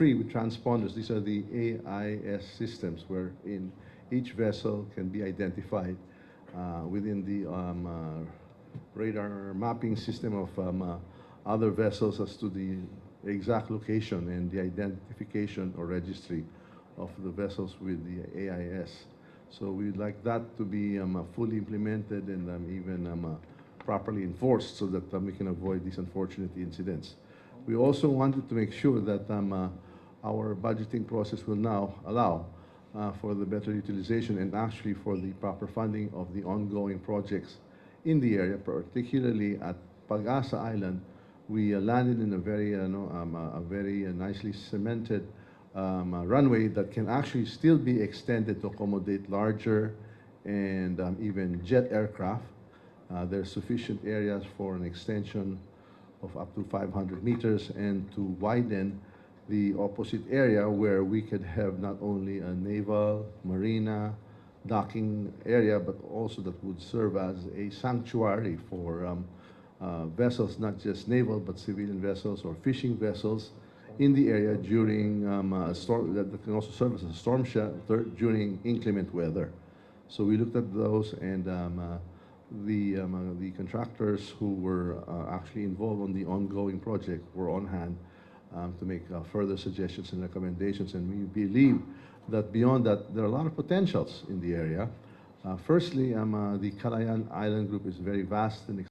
free with transponders. These are the AIS systems wherein each vessel can be identified within the radar mapping system of other vessels as to the exact location and the identification or registry of the vessels with the AIS. So we'd like that to be fully implemented and even properly enforced so that we can avoid these unfortunate incidents. We also wanted to make sure that our budgeting process will now allow for the better utilization and actually for the proper funding of the ongoing projects in the area, particularly at Pag-asa Island. We landed in a very nicely cemented runway that can actually still be extended to accommodate larger and even jet aircraft. There's sufficient areas for an extension of up to 500 meters and to widen the opposite area where we could have not only a naval, marina, docking area, but also that would serve as a sanctuary for vessels, not just naval, but civilian vessels or fishing vessels in the area during a storm, that can also serve as a storm shelter during inclement weather. So we looked at those, and the contractors who were actually involved on the ongoing project were on hand to make further suggestions and recommendations. And we believe that beyond that, there are a lot of potentials in the area. Firstly, the Calayan Island Group is very vast and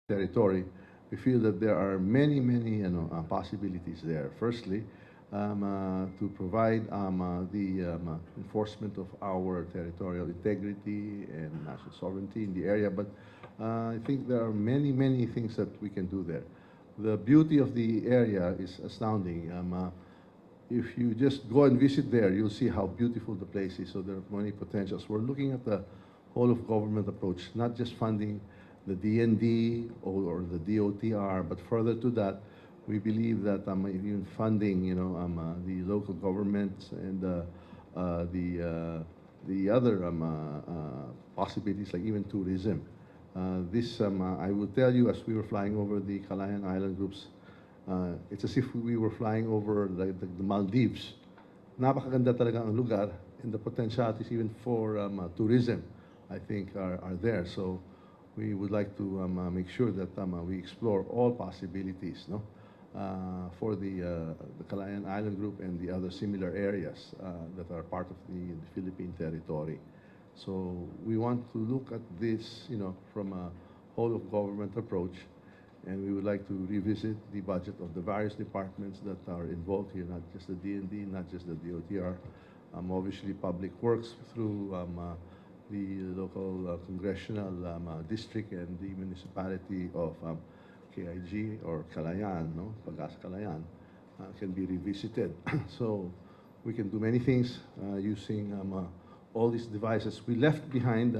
territory. We feel that there are many possibilities there. Firstly, to provide the enforcement of our territorial integrity and national sovereignty in the area, but I think there are many things that we can do there. The beauty of the area is astounding. If you just go and visit there, you'll see how beautiful the place is. So there are many potentials. We're looking at the whole of government approach, not just funding the DND or the DOTR, but further to that, we believe that even funding, the local governments and the other possibilities, like even tourism. I will tell you, as we were flying over the Calayan Island Groups, it's as if we were flying over the Maldives. Napakaganda talaga ang lugar, and the potentialities even for tourism, I think, are there. So we would like to make sure that we explore all possibilities, for the Calayan Island Group and the other similar areas that are part of the Philippine territory. So we want to look at this, from a whole of government approach, and we would like to revisit the budget of the various departments that are involved here, not just the DND, not just the DOTR, obviously Public Works through the local congressional district and the municipality of KIG or Calayan, Pag-asa Calayan, can be revisited. So we can do many things using all these devices. We left behind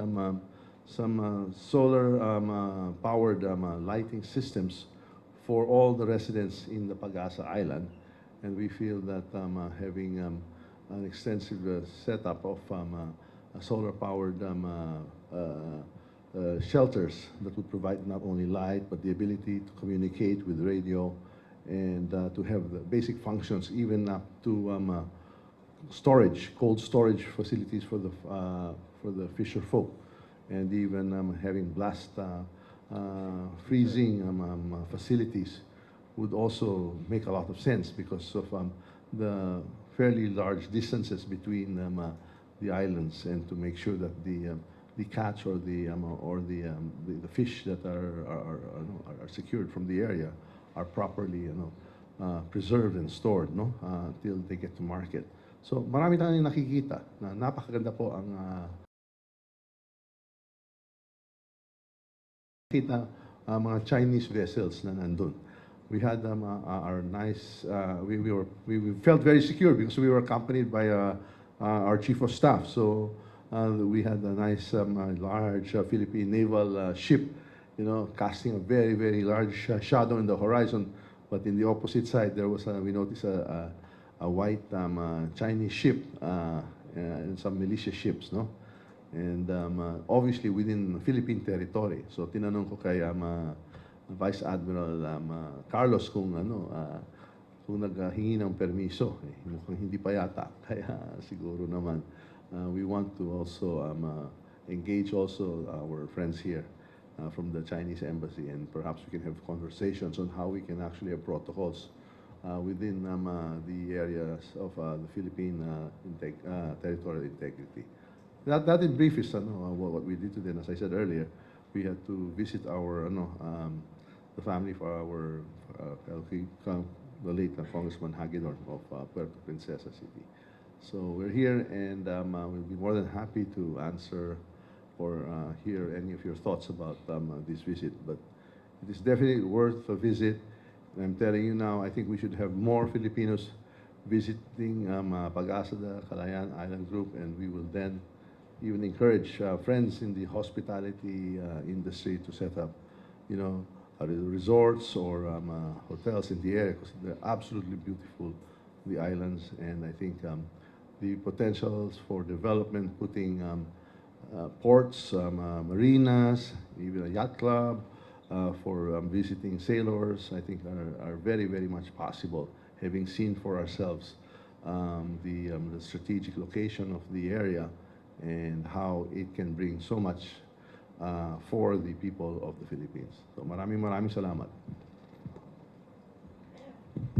some solar powered lighting systems for all the residents in the Pag-asa Island, and we feel that having an extensive setup of solar powered shelters that would provide not only light but the ability to communicate with radio and to have the basic functions, even up to storage, cold storage facilities for the fisher folk, and even having blast freezing facilities would also make a lot of sense because of the fairly large distances between the islands, and to make sure that the catch or the fish that are secured from the area are properly preserved and stored until they get to market. So marami tayong nakikita na napakaganda po ang mga Chinese vessels na nandun. We had our nice, we felt very secure because we were accompanied by our chief of staff. So we had a nice large Philippine naval ship, casting a very large shadow in the horizon. But in the opposite side, there was we noticed a white Chinese ship and some militia ships, and obviously within Philippine territory. So tinanong ko kay Vice Admiral Carlos kung kung naghingi ng permiso. Mukhang hindi pa yata. Kaya siguro naman we want to also engage also our friends here from the Chinese embassy, and perhaps we can have conversations on how we can actually have protocols within the areas of the Philippine territorial integrity. That in brief is what we did today. And as I said earlier, we had to visit our the family for our the late Congressman Hagedorn of Puerto Princesa City. So we're here, and we'll be more than happy to answer or hear any of your thoughts about this visit. But it is definitely worth a visit. And I'm telling you now, I think we should have more Filipinos visiting Pag-asa, the Kalayaan Island Group, and we will then even encourage friends in the hospitality industry to set up, resorts or hotels in the area, because they're absolutely beautiful, the islands, and I think the potentials for development, putting ports, marinas, even a yacht club for visiting sailors, I think are very, very much possible, having seen for ourselves the strategic location of the area and how it can bring so much for the people of the Philippines. So maraming salamat.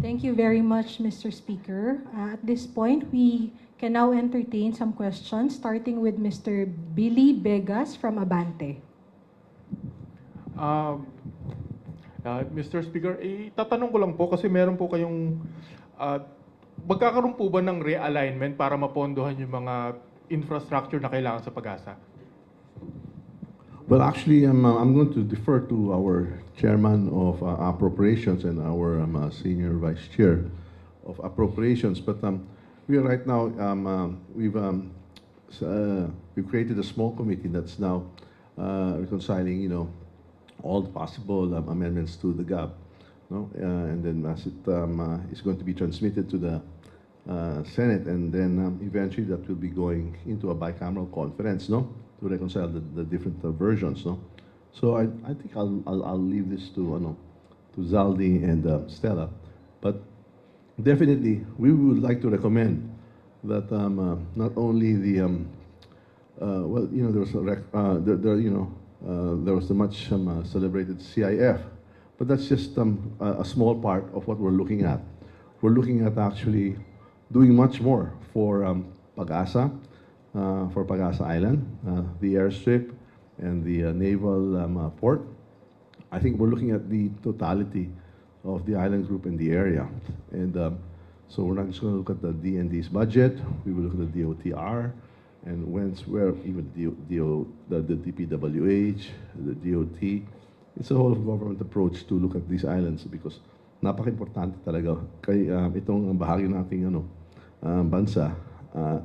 Thank you very much, Mr. Speaker. At this point, we can now entertain some questions, starting with Mr. Billy Vegas from Abante. Mr. Speaker, tatanong ko lang po kasi meron po kayong magkakaroon po ba ng realignment para mapondohan yung mga infrastructure na kailangan sa Pag-asa? Well, actually, I'm going to defer to our chairman of appropriations and our senior vice chair of appropriations. But we are right now, we've created a small committee that's now reconciling, all the possible amendments to the GAB, no? And then as it is going to be transmitted to the Senate, and then eventually that will be going into a bicameral conference, no, to reconcile the different versions, no. So I think I'll leave this to Zaldi and Stella, but definitely we would like to recommend that not only the well, there was there was the much celebrated CIF, but that's just a small part of what we're looking at. We're looking at actually doing much more for Pag-asa Island, the airstrip, and the naval port. I think we're looking at the totality of the island group in the area. And so we're not just going to look at the DND's budget, we will look at the DOTR, and where even the DPWH, the DOT. It's a whole of government approach to look at these islands because napaka-importante talaga kay itong bahagi nating bansa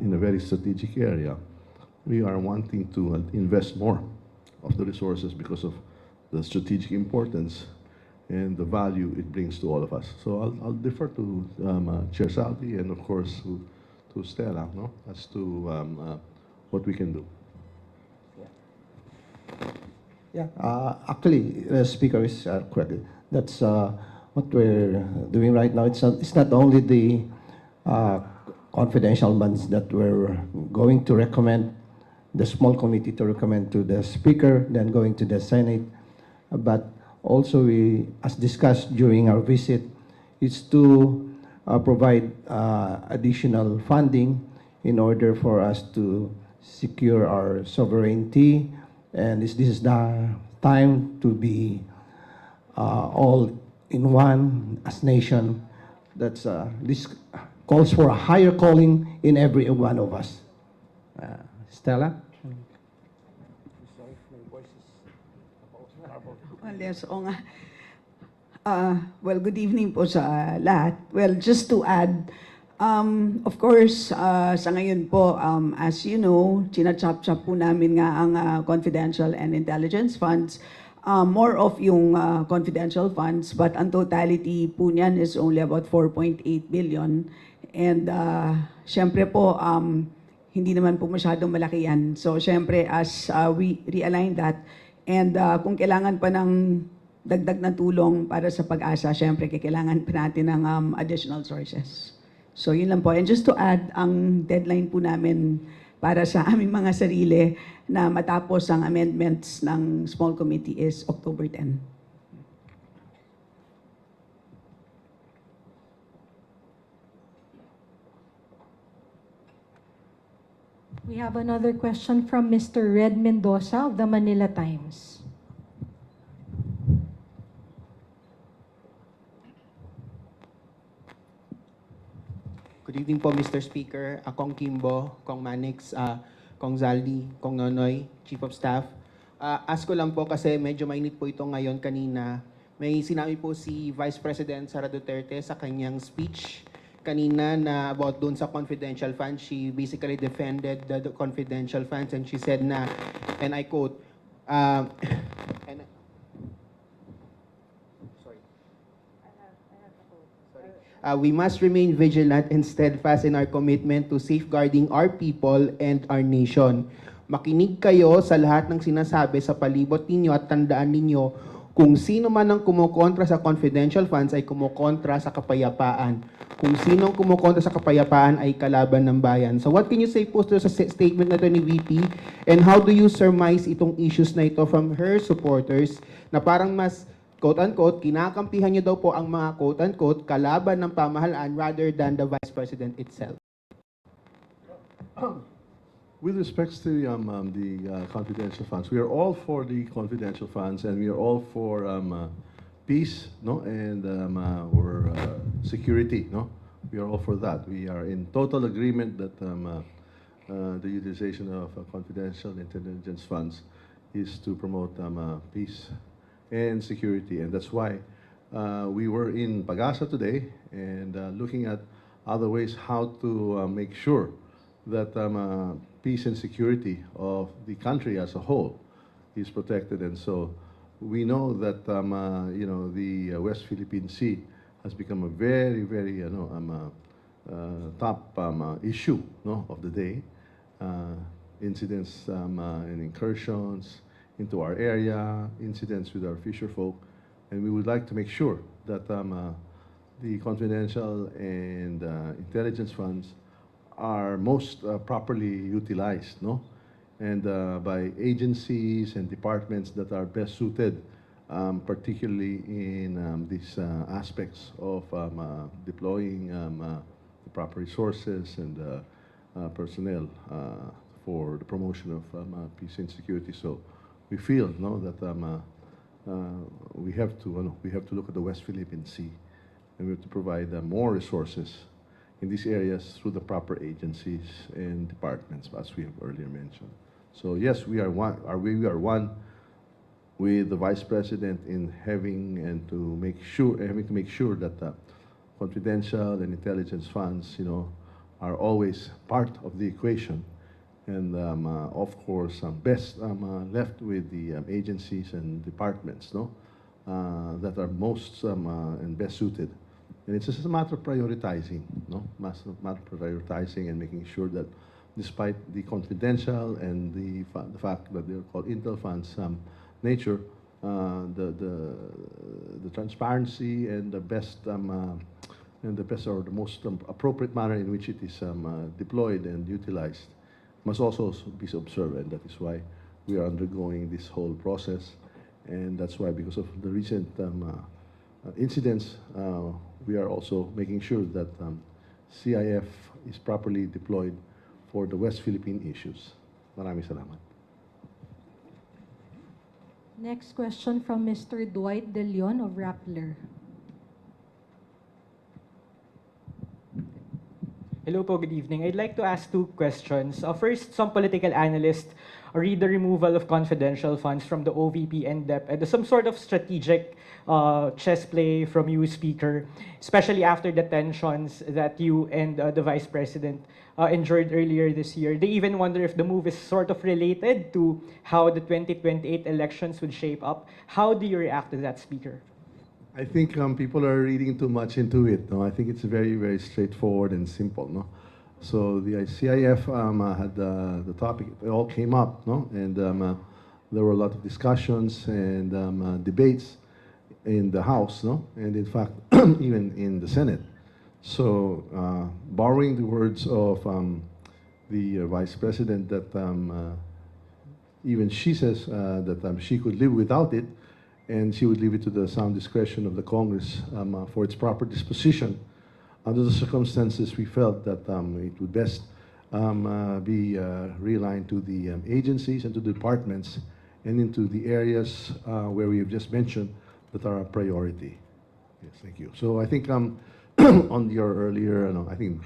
in a very strategic area. We are wanting to invest more of the resources because of the strategic importance and the value it brings to all of us. So I'll defer to Chair Saldi and of course to Stella, no, as to what we can do. Yeah, actually, the speaker is correct. That's what we're doing right now. It's not only the confidential funds that we're going to recommend, the small committee to recommend to the speaker, then going to the Senate, but also we, as discussed during our visit, is to provide additional funding in order for us to secure our sovereignty. And this is the time to be all in one as nation. That's this calls for a higher calling in every one of us. Stella? Well, yes, oo nga. Well, good evening po sa lahat. Well, just to add, of course, sa ngayon po, as you know, chinachap-chap po namin nga ang confidential and intelligence funds. More of yung confidential funds, but ang totality po niyan is only about 4.8 billion. And syempre po, hindi naman po masyadong malaki yan. So syempre, as we realign that, and kung kailangan pa ng dagdag na tulong para sa pag-asa, syempre kailangan pa natin ng additional sources. So yun lang po. And just to add, ang deadline po namin para sa aming mga sarili na matapos ang amendments ng small committee is October 10. We have another question from Mr. Red Mendoza of the Manila Times. Good evening po, Mr. Speaker. Kong Kimbo, Kong Manix, Kong Zaldi, Kong Nonoy, Chief of Staff. Ask ko lang po kasi medyo mainit po ito ngayon kanina. May sinabi po si Vice President Sara Duterte sa kanyang speech kanina na about doon sa confidential funds. She basically defended the confidential funds and she said na, and I quote, we must remain vigilant and steadfast in our commitment to safeguarding our people and our nation. Makinig kayo sa lahat ng sinasabi sa palibot ninyo at tandaan ninyo kung sino man ang kumukontra sa confidential funds ay kumukontra sa kapayapaan. Kung sino ang kumukontra sa kapayapaan ay kalaban ng bayan. So what can you say po sa statement na ito ni VP? And how do you surmise itong issues na ito from her supporters na parang mas quote-unquote, kinakampihan niyo daw po ang mga quote-unquote kalaban ng pamahalaan rather than the Vice President itself? With respect to the confidential funds, we are all for the confidential funds, and we are all for peace, no, and or security, no. We are all for that. We are in total agreement that the utilization of confidential intelligence funds is to promote peace and security, and that's why we were in Pagasa today and looking at other ways how to make sure that peace and security of the country as a whole is protected. And so we know that you know, the West Philippine Sea has become a very, very top issue, no, of the day. Incidents and incursions into our area, incidents with our fisher folk, and we would like to make sure that the confidential and intelligence funds are most properly utilized, no, and by agencies and departments that are best suited, particularly in these aspects of deploying the proper resources and personnel for the promotion of peace and security. So we feel, no, that we have to look at the West Philippine Sea, and we have to provide more resources in these areas through the proper agencies and departments, as we have earlier mentioned. So yes, we are one. We are one with the Vice President in having to make sure that confidential and intelligence funds, you know, are always part of the equation, and of course, best left with the agencies and departments, no, that are most and best suited. And it's just a matter of prioritizing, no, matter of prioritizing and making sure that, despite the confidential and the fact that they're called intel funds nature, the transparency and the best or the most appropriate manner in which it is deployed and utilized must also be observed, and that is why we are undergoing this whole process. And that's why, because of the recent incidents, we are also making sure that CIF is properly deployed for the West Philippine issues. Maraming salamat. Next question from Mr. Dwight De Leon of Rappler. Hello po, good evening. I'd like to ask two questions. First, some political analysts read the removal of confidential funds from the OVP and DEP as some sort of strategic chess play from you, Speaker, especially after the tensions that you and the Vice President endured earlier this year. They even wonder if the move is sort of related to how the 2028 elections would shape up. How do you react to that, Speaker? I think people are reading too much into it. No, I think it's very, very straightforward and simple. No, so the CIF had the topic. It all came up. No, and there were a lot of discussions and debates, in the House, no, and in fact even in the Senate. So, borrowing the words of the Vice President, that even she says that she could live without it, and she would leave it to the sound discretion of the Congress for its proper disposition. Under the circumstances, we felt that it would best be realigned to the agencies and to the departments and into the areas where we have just mentioned that are a priority. Yes, thank you. So I think on your earlier, I think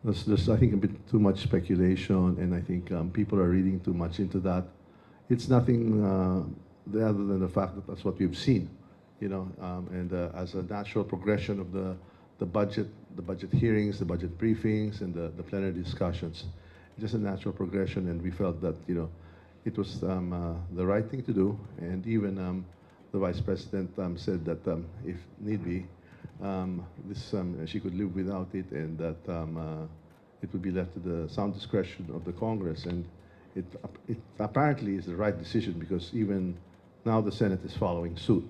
there's I think a bit too much speculation, and I think people are reading too much into that. It's nothing other than the fact that that's what we've seen, and as a natural progression of the budget hearings, the budget briefings, and the plenary discussions. Just a natural progression, and we felt that it was the right thing to do, and even the Vice President said that if need be, she could live without it, and that it would be left to the sound discretion of the Congress, and it apparently is the right decision, because even now the Senate is following suit,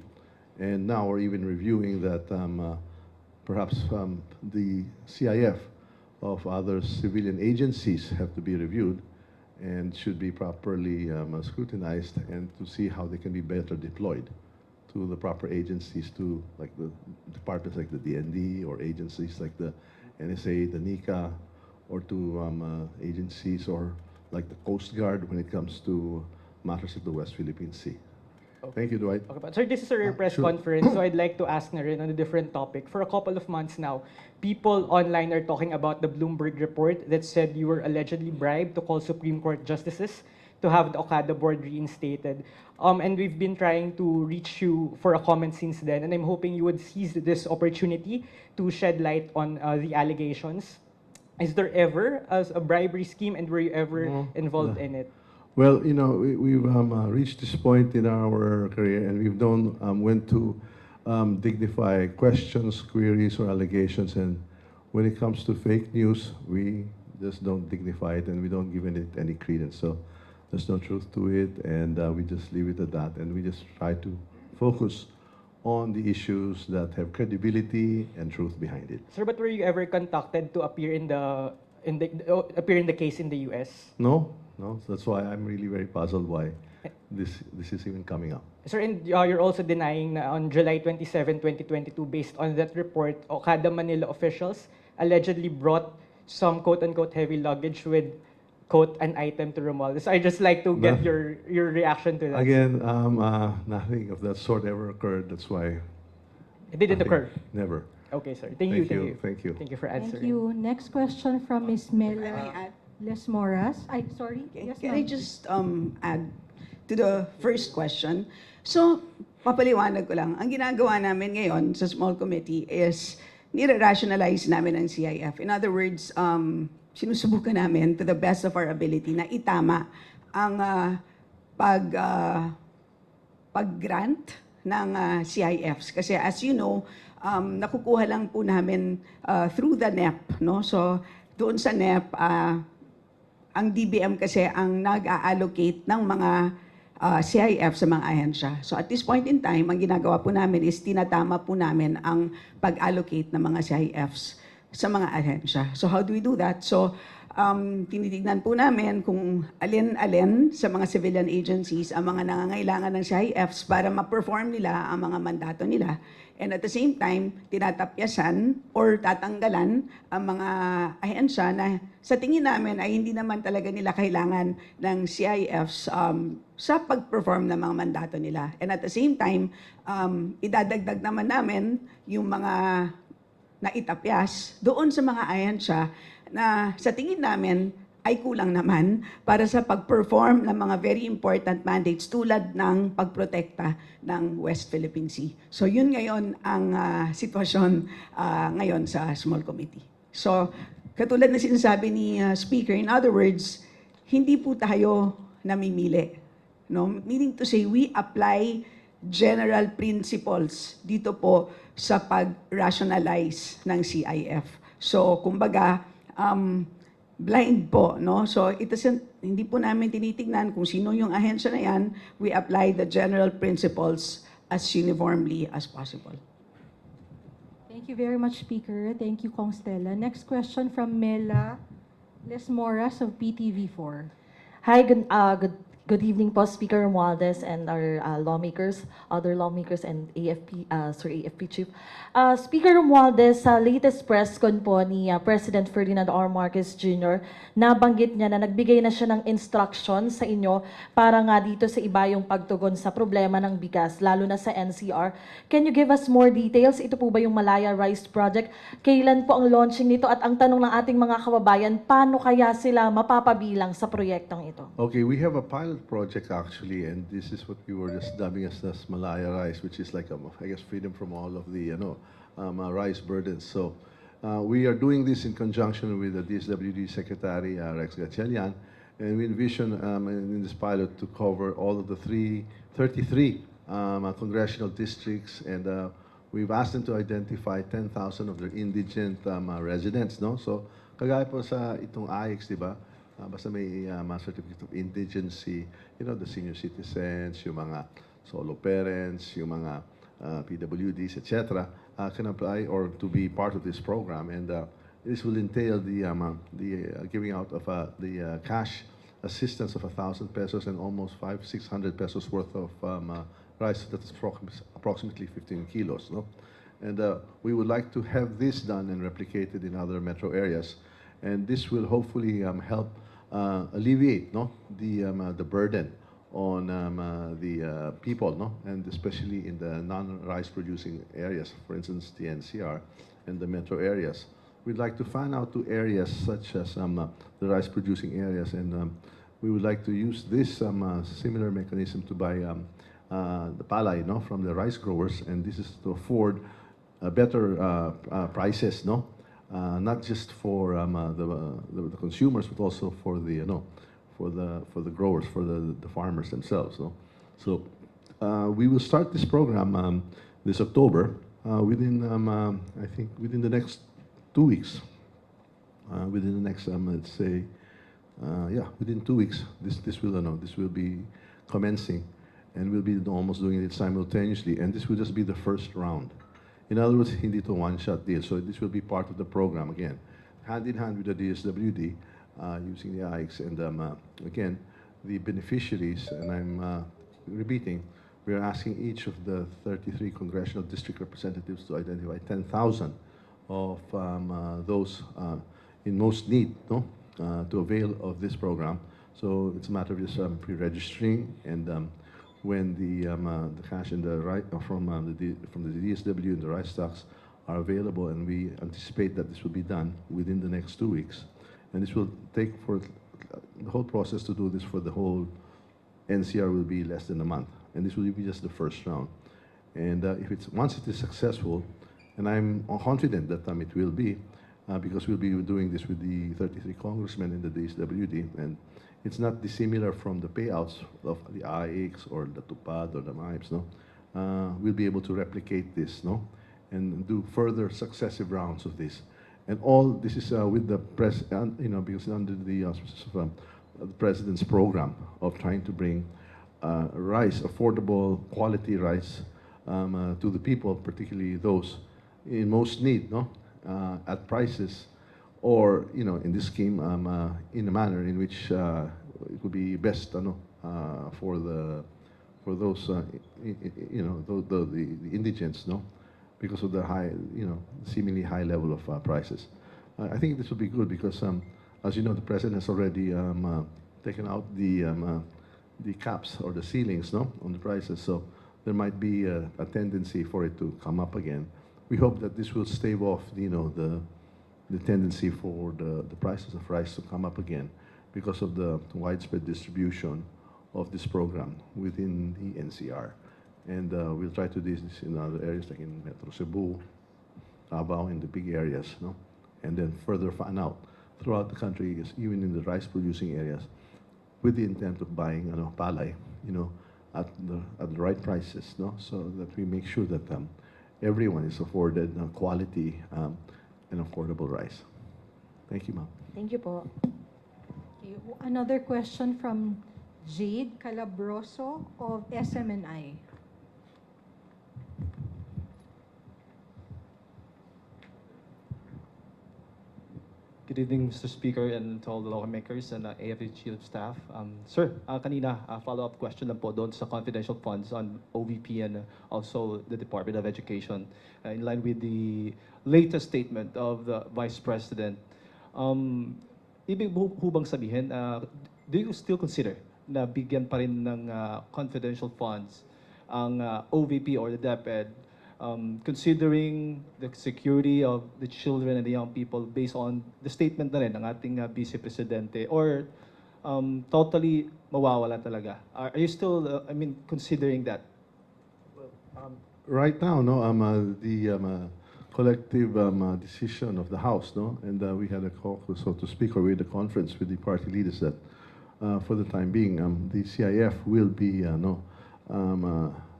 and now we're even reviewing that perhaps the CIF of other civilian agencies have to be reviewed and should be properly scrutinized, and to see how they can be better deployed to the proper agencies, to like the departments like the DND, or agencies like the NSA, the NICA, or to agencies or like the Coast Guard when it comes to matters of the West Philippine Sea. Okay. Thank you, Dwight. Okay, but sir, this is a rare press Sure. conference, so I'd like to ask na rin on a different topic. For a couple of months now, people online are talking about the Bloomberg report that said you were allegedly bribed to call Supreme Court justices to have the Okada board reinstated. And we've been trying to reach you for a comment since then, and I'm hoping you would seize this opportunity to shed light on the allegations. Is there ever a bribery scheme, and were you ever involved in it? Well, we've reached this point in our career, and we've known when to dignify questions, queries, or allegations. And when it comes to fake news, we just don't dignify it, and we don't give it any credence. So there's no truth to it, and we just leave it at that. And we just try to focus on the issues that have credibility and truth behind it. Sir, but were you ever contacted to appear in the case in the US? No. That's why I'm really very puzzled why this is even coming up. Sir, and you're also denying na on July 27, 2022, based on that report, Okada Manila officials allegedly brought some quote-unquote heavy luggage with, quote, an item to Romualdez. I'd just like to get your reaction to that. Again, nothing of that sort ever occurred. That's why. It didn't occur? Never. Okay, sir. Thank you. Thank you. Thank you for answering. Thank you. Next question from Ms. Let me Mela add. Lesmoras. Sorry. Okay. Yes, Can I ma'am. just add to the first question? So, papaliwanag ko lang. Ang ginagawa namin ngayon sa small committee is nire-rationalize namin ang CIF. In other words, sinusubukan namin to the best of our ability na itama ang pag-grant ng CIFs. Kasi as you know, nakukuha lang po namin through the NEP. No? So, doon sa NEP, ang DBM kasi ang nag-a-allocate ng mga CIF sa mga ahensya. So at this point in time, ang ginagawa po namin is tinatama po namin ang pag-allocate ng mga CIFs sa mga ahensya. So how do we do that? So tinitignan po namin kung alin-alin sa mga civilian agencies ang mga nangangailangan ng CIFs para ma-perform nila ang mga mandato nila. And at the same time, tinatapyasan or tatanggalan ang mga ahensya na sa tingin namin ay hindi naman talaga nila kailangan ng CIFs sa pag-perform ng mga mandato nila. And at the same time, idadagdag naman namin yung mga naitapyas doon sa mga ahensya na sa tingin namin ay kulang naman para sa pag-perform ng mga very important mandates tulad ng pagprotekta ng West Philippine Sea. So yun ngayon ang sitwasyon ngayon sa small committee. So katulad na sinasabi ni Speaker, in other words, hindi po tayo namimili. No? Meaning to say, we apply general principles dito po sa pag-rationalize ng CIF. So kumbaga, blind po, no? So hindi po namin tinitingnan kung sino yung ahensya na yan. We apply the general principles as uniformly as possible. Thank you very much, Speaker. Thank you, Kong Stella. Next question from Mela Lesmoras of PTV4. Hi, good evening po, Speaker Romualdez and our lawmakers, other lawmakers and AFP Chief. Speaker Romualdez, sa latest press con po ni President Ferdinand R. Marcos Jr., nabanggit niya na nagbigay na siya ng instruction sa inyo para nga dito sa iba yung pagtugon sa problema ng bigas, lalo na sa NCR. Can you give us more details? Ito po ba yung Malaya Rice Project? Kailan po ang launching nito? At ang tanong ng ating mga kababayan, paano kaya sila mapapabilang sa proyektong ito? Okay, we have a pilot project actually, and this is what we were just dubbing as Malaya Rice, which is like, I guess, freedom from all of the, rice burdens. So we are doing this in conjunction with the DSWD Secretary, Rex Gatchalian, and we envision in this pilot to cover all of the 33 congressional districts, and we've asked them to identify 10,000 of their indigent residents, no? So, kagaya po sa itong AIX, di ba? Basta may certificate of indigency, the senior citizens, yung mga solo parents, yung mga PWDs, etc., can apply or to be part of this program. And this will entail the giving out of the cash assistance of 1,000 pesos and almost 500-600 pesos worth of rice. That's approximately 15 kilos. No? And we would like to have this done and replicated in other metro areas. And this will hopefully help alleviate the burden on the people, and especially in the non-rice producing areas, for instance, the NCR and the metro areas. We'd like to fan out to areas such as the rice producing areas, and we would like to use this similar mechanism to buy the palay from the rice growers, and this is to afford better prices, not just for the consumers, but also for the for the growers, for the farmers themselves. So we will start this program this October within I think within the next 2 weeks. Within the next let's say within 2 weeks this will be commencing, and we'll be almost doing it simultaneously, and this will just be the first round. In other words, hindi to one-shot deal. So this will be part of the program again, hand in hand with the DSWD, using the AIX. And again, the beneficiaries, and I'm repeating, we are asking each of the 33 congressional district representatives to identify 10,000 of those in most need to avail of this program. So it's a matter of just pre-registering, and when the cash and the from the DSW and the rice stocks are available, and we anticipate that this will be done within the next 2 weeks, and this will take for the whole process to do this for the whole NCR will be less than a month, and this will be just the first round. And if once it is successful, and I'm confident that it will be, because we'll be doing this with the 33 congressmen in the DSWD, and it's not dissimilar from the payouts of the AIX or the TUPAD or the MIPS, we'll be able to replicate this, and do further successive rounds of this. And all this is with the press, because under the auspices of the President's program of trying to bring rice, affordable, quality rice, to the people, particularly those in most need, at prices, or in this scheme, in a manner in which it would be best, for those, the indigents, because of the high, seemingly high level of prices. I think this will be good because, as you know, the President has already taken out the caps or the ceilings, on the prices. So there might be a tendency for it to come up again. We hope that this will stave off, the tendency for the prices of rice to come up again because of the widespread distribution of this program within the NCR. And we'll try to do this in other areas like in Metro Cebu, Davao, in the big areas, and then further fan out throughout the country, even in the rice-producing areas, with the intent of buying palay, at the right prices, so that we make sure that everyone is afforded quality and affordable rice. Thank you, ma'am. Thank you po. Okay, another question from Jade Calabroso of SMNI. Good evening, Mr. Speaker, and to all the lawmakers and AFP Chief Staff. Sir, kanina, follow-up question lang po doon sa confidential funds on OVP and also the Department of Education. In line with the latest statement of the Vice President, ibig ho bang sabihin, do you still consider na bigyan pa rin ng confidential funds ang OVP or the DepEd, considering the security of the children and the young people based on the statement na rin ng ating Vice Presidente, or totally mawawala talaga? Are you still, considering that? Right now, no, the collective decision of the House, no, and we had a caucus, so to speak, or we had a conference with the party leaders that, for the time being, the CIF will be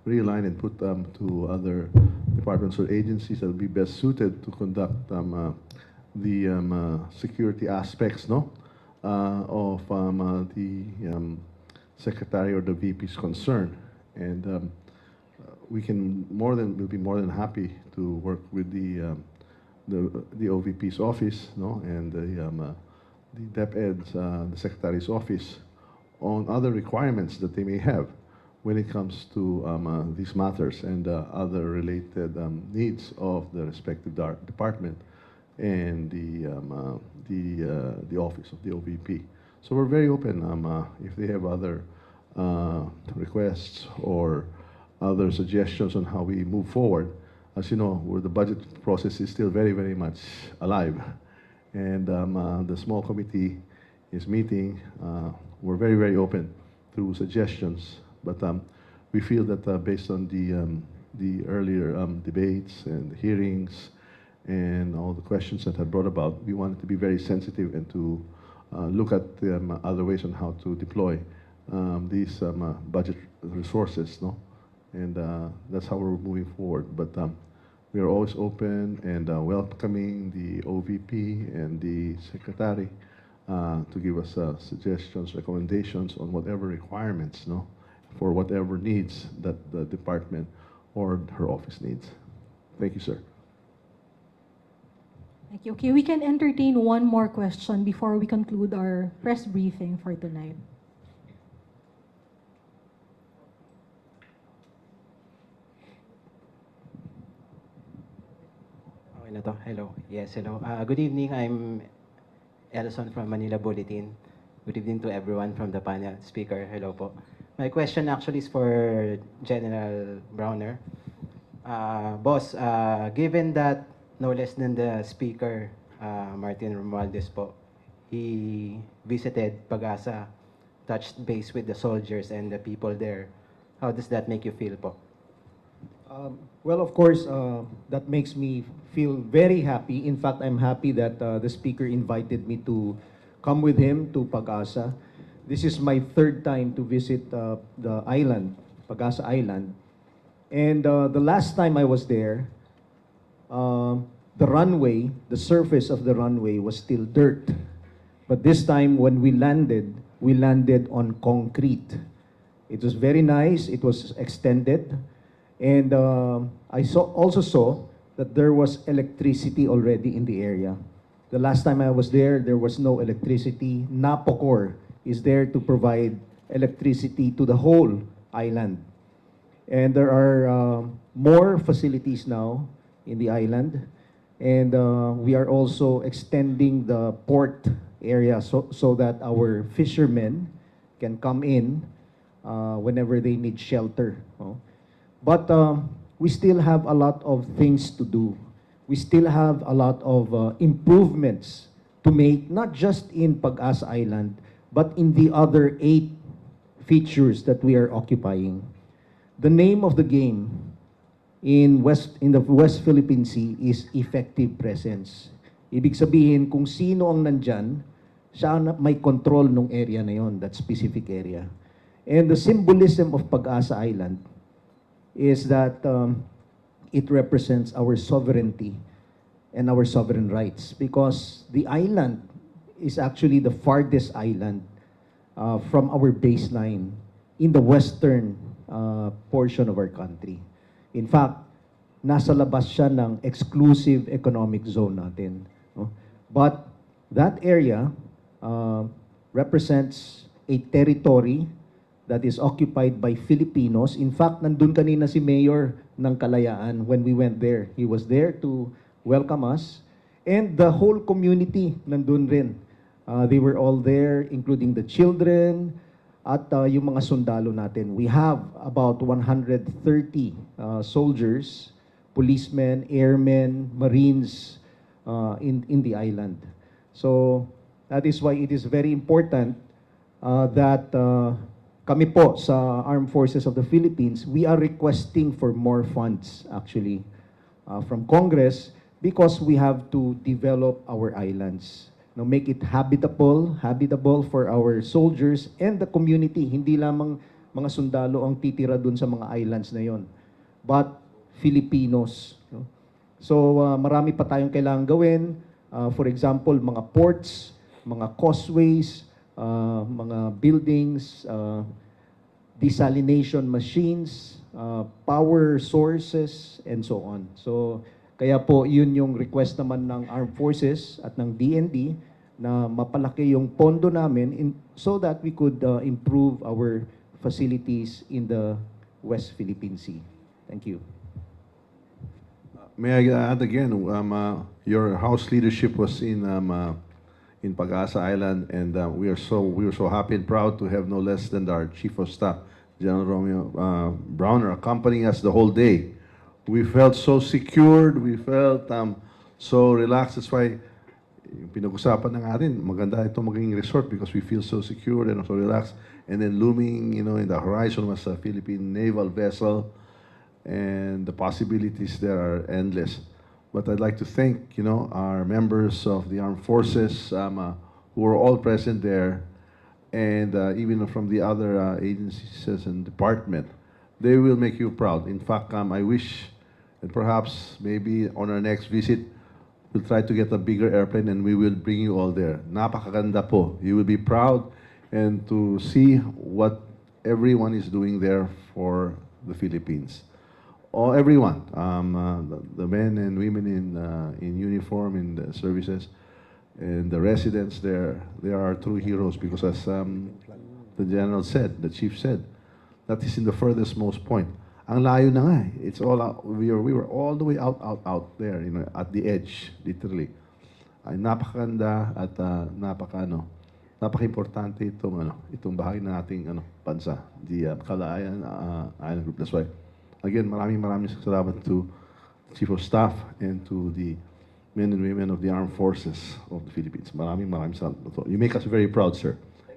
realigned and put to other departments or agencies that will be best suited to conduct the security aspects, no, of the secretary or the VP's concern, and we'll be more than happy to work with the OVP's office, no, and the DepEd's, the secretary's office, on other requirements that they may have when it comes to these matters and other related needs of the respective department and the office of the OVP. So we're very open if they have other requests or other suggestions on how we move forward. As you know, where the budget process is still very, very much alive, and the small committee is meeting. We're very, very open to suggestions. But we feel that based on the earlier debates and hearings and all the questions that have brought about, we wanted to be very sensitive and to look at other ways on how to deploy these budget resources, no? And that's how we're moving forward. But we are always open and welcoming the OVP and the Secretary to give us suggestions, recommendations on whatever requirements, no, for whatever needs that the department or her office needs. Thank you, sir. Thank you. Okay, we can entertain one more question before we conclude our press briefing for tonight. Okay na to. Hello. Yes, hello. Good evening. I'm Ellison from Manila Bulletin. Good evening to everyone from the panel. Speaker, hello po. My question actually is for General Browner. Boss, given that no less than the Speaker, Martin Romualdez po, he visited Pag-asa, touched base with the soldiers and the people there, how does that make you feel po? Well, of course, that makes me feel very happy. In fact, I'm happy that the Speaker invited me to come with him to Pag-asa. This is my third time to visit the island, Pag-asa Island. And the last time I was there, the runway, the surface of the runway was still dirt. But this time when we landed on concrete. It was very nice. It was extended. And I also saw that there was electricity already in the area. The last time I was there was no electricity. Napocor is there to provide electricity to the whole island. And there are more facilities now in the island. And we are also extending the port area so that our fishermen can come in whenever they need shelter. But we still have a lot of things to do. We still have a lot of improvements to make, not just in Pag-asa Island, but in the other 8 features that we are occupying. The name of the game in the West Philippine Sea is effective presence. Ibig sabihin, kung sino ang nandyan, siya may control ng area na yon, that specific area. And the symbolism of Pag-asa Island is that it represents our sovereignty and our sovereign rights, because the island is actually the farthest island from our baseline in the western portion of our country. In fact, nasa labas siya ng exclusive economic zone natin. No? But That area represents a territory that is occupied by Filipinos. In fact, nandun kanina si Mayor ng Kalayaan when we went there. He was there to welcome us. And the whole community nandun rin. They were all there, including the children at yung mga sundalo natin. We have about 130 soldiers, policemen, airmen, marines in the island. So that is why it is very important that kami po sa Armed Forces of the Philippines, we are requesting for more funds actually from Congress because we have to develop our islands. Now, make it habitable for our soldiers and the community. Hindi lamang mga sundalo ang titira dun sa mga islands na yon, but Filipinos. No? So, marami pa tayong kailangan gawin. For example, mga ports, mga causeways, mga buildings, desalination machines, power sources, and so on. So, kaya po, yun yung request naman ng Armed Forces at ng DND na mapalaki yung pondo namin so that we could improve our facilities in the West Philippine Sea. Thank you. May I add again, your House leadership was in Pag-asa Island, and we were so happy and proud to have no less than our Chief of Staff, General Romeo Browner, accompanying us the whole day. We felt so secured, we felt so relaxed. That's why pinag-usapan na natin, maganda ito maging resort because we feel so secure and so relaxed. And then looming, in the horizon was a Philippine naval vessel, and the possibilities there are endless. But I'd like to thank, our members of the armed forces who are all present there, and even from the other agencies and department. They will make you proud. In fact, I wish that perhaps maybe on our next visit, we'll try to get a bigger airplane and we will bring you all there. Napakaganda po. You will be proud and to see what everyone is doing there for the Philippines. Everyone, the men and women in uniform, in the services, and the residents there, they are true heroes because as the general said, the chief said, that is in the furthest most point. Ang layo na nga eh. It's all out. We were all the way out there, at the edge, literally. Ay napakaganda at napaka-importante itong bahagi na ating bansa, the Kalayaan Island Group. That's why, again, maraming salamat to the Chief of Staff and to the men and women of the Armed Forces of the Philippines. Maraming salamat. You make us very proud, sir.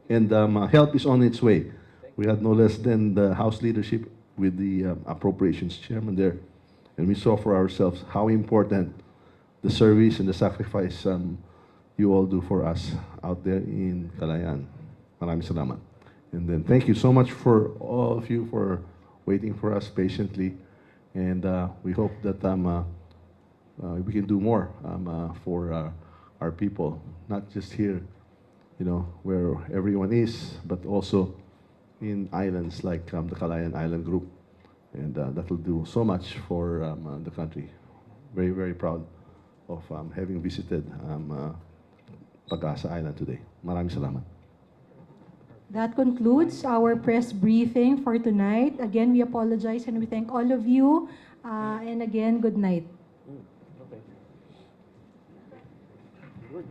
And help is on its way. We had no less than the House leadership with the appropriations chairman there. And we saw for ourselves how important the service and the sacrifice you all do for us out there in Kalayaan. Maraming salamat. And then thank you so much for all of you for waiting for us patiently. And we hope that we can do more for our people, not just here, where everyone is, but also in islands like the Kalayaan Island Group. And that will do so much for the country. Very, very proud of having visited Pag-asa Island today. Maraming salamat. That concludes our press briefing for tonight. Again, we apologize and we thank all of you. And again, good night. Okay. Good.